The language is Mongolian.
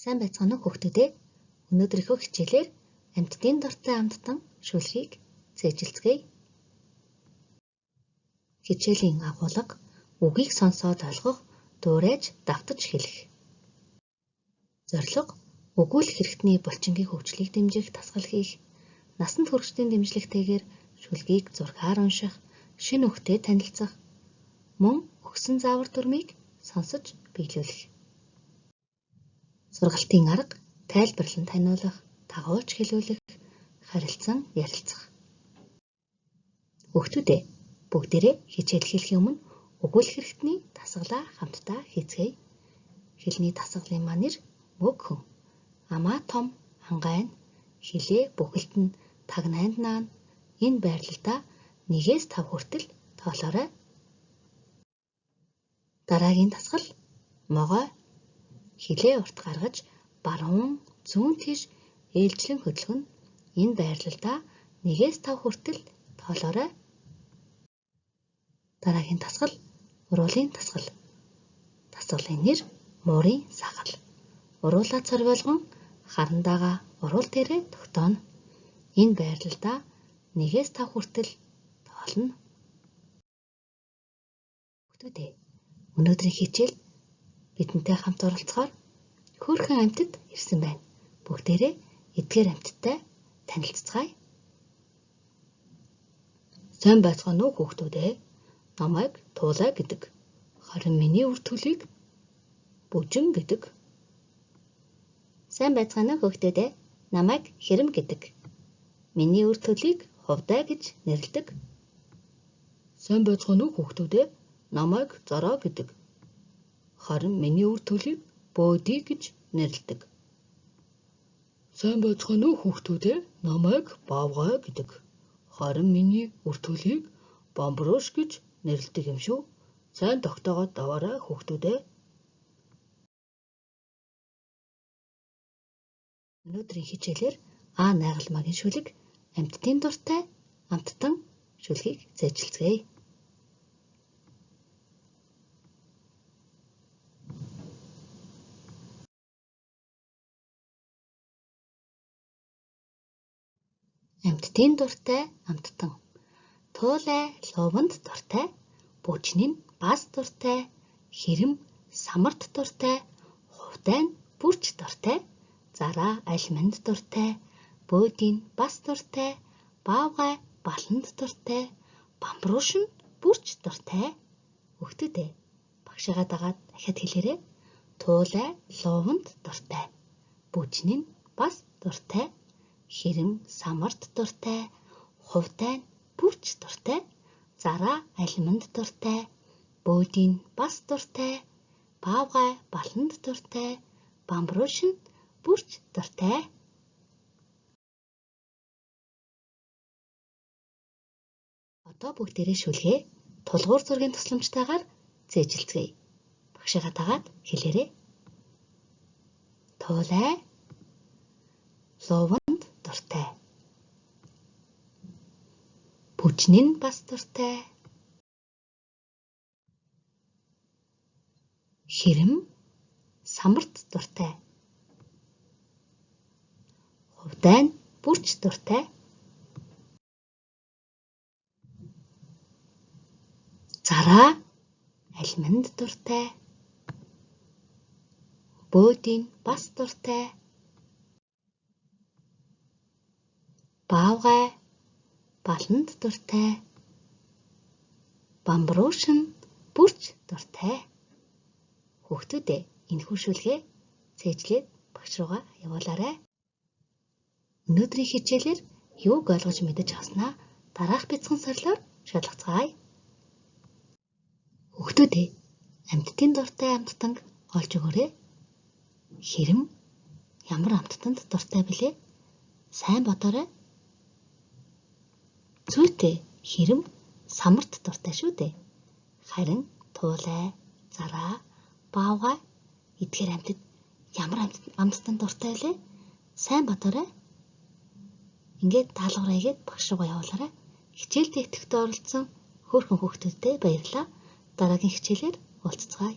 Сайн байцгаана уу хүүхдүүдээ. Өнөөдрийнхөө хичээлээр амьтдын дортой амттан шүлгийг цээжилцгээе. Хичээлийн агуулга үгийг сонсоод ойлгох, дуурайж давтаж хэлэх. Зорилго өгүүлэх хэрэгтний булчингийн хөгжлийг дэмжих, дасгал хийх, насанд хүрэгчдийн дэмжлэгтэйгээр шүлгийг зургаар унших, шинэ үгтэй танилцах, мөн өгсөн заавар дүрмийг сонсож биелүүлэх. Сургалтын арга тайлбарлан таниулах, дагуулж хэлүүлэх, харилцан ярилцах. Хүүхдүүдээ бүгдээрээ хичээл хийхээ өмнө өгүүлэх хэрэгтний дасгалаа хамтдаа хийцгээе. Хэлний дасгалын манер мөг хүн. Амаа том, ангайн, хилээ бүхэлд нь таг найнд наан. Энэ байрлалдаа 1-5 хүртэл тоолоорой. Дараагийн дасгал могой. Хилээ урт гаргаж баруун зүүн тийш ээлжлэн хөдөлгөнө. Энэ байрлалдаа 1-5 хүртэл тоолоорой. Дараагийн дасгал уруулын дасгал. Дасгалын нэр муурын сахал. Уруулаад цорвойлгон харандаага уруул дээрээ тогтооно. Энэ байрлалдаа 1-5 хүртэл тоолно. Хүүхдүүдээ өнөөдрийн хичээл бидэнтэй хамт оролцохоор хөөрхөн амьтад ирсэн байна. Бүгдээрээ эдгээр амьтадтай танилццгаая. Сайн байцгаана уу хүүхдүүдээ? Намайг Туулай гэдэг. Харин миний үр төлийг Бүжин гэдэг. Сайн байцгаана уу хүүхдүүдээ? Намайг Хэрэм гэдэг. Миний үр төлийг Хувдай гэж нэрлэдэг. Сайн байцгаана уу хүүхдүүдээ? Намайг Зороо гэдэг. Харин миний үр төлийг Бөөдий гэж нэрлэдэг. Сайн байцгаана уу хүүхдүүдээ? Намайг Бавгай гэдэг. Харин миний үр төлийг Бамбрууш гэж нэрлэдэг юм шүү. Сайн тогтоогоод даваарай хүүхдүүдээ. Өнөөдрийн хичээлээр А найгалмаагийн шүлэг амьтдын дуртай амттан шүлгийг цээжилцгээе. Амьтдын дуртай амттан. Туулай луванд дуртай, Бүжин нь бас дуртай, Хэрэм самарт дуртай, Хувдай нь бүрч дуртай, Зараа алиманд дуртай, Бөөдий нь бас дуртай, Бавгай баланд дуртай, Бамбрууш нь бүрч дуртай. Хүүхдүүдээ багшаагаа дагаад дахиад хэлээрэй. Туулай луванд дуртай, Бүжин нь бас дуртай, Хэрэм самарт дуртай, Хувдай нь бүрч дуртай, Зараа алиманд дуртай, Бөөдий нь бас дуртай, Бавгай баланд дуртай, Бамбрууш нь бүрч дуртай. Одоо бүгдээрээ шүлгээ тулгуур зургийн тусламжтайгаар цээжилцгээе. Багшаагаа дагаад хэлээрэй. Туулай луванд дуртай, Бүжин нь бас дуртай, Хэрэм самарт дуртай, Хувдай нь бүрч дуртай, Зараа алиманд дуртай, Бөөдий нь бас дуртай, Бавгай баланд дуртай, Бамбрууш нь бүрч дуртай. Хүүхдүүдээ энэхүү шүлгээ цээжлээд багш руугаа явуулаарай. Өнөөдрийн хичээлээр юуг ойлгож мэдэж авснаа дараах бяцхан сарлаар шалгацгаая. Хүүхдүүдээ амьтдын дуртай амттанг олж өгөөрэй. Хэрэм ямар амттанд дуртай билээ? Сайн бодоорой. Зүйтэй Хэрэм самарт дуртай шүү дээ. Харин Туулай, Зараа, Бавгай эдгээр амьтад ямар амттанд дуртай вэ? Сайн бодоорой. Ингээд даалгавраа хийгээд багш руугаа явуулаарай. Хичээл дэвтэгт оролцсон хөөрхөн хүүхдүүдтэй баярлалаа. Дараагийн хичээлээр уулзцгаая.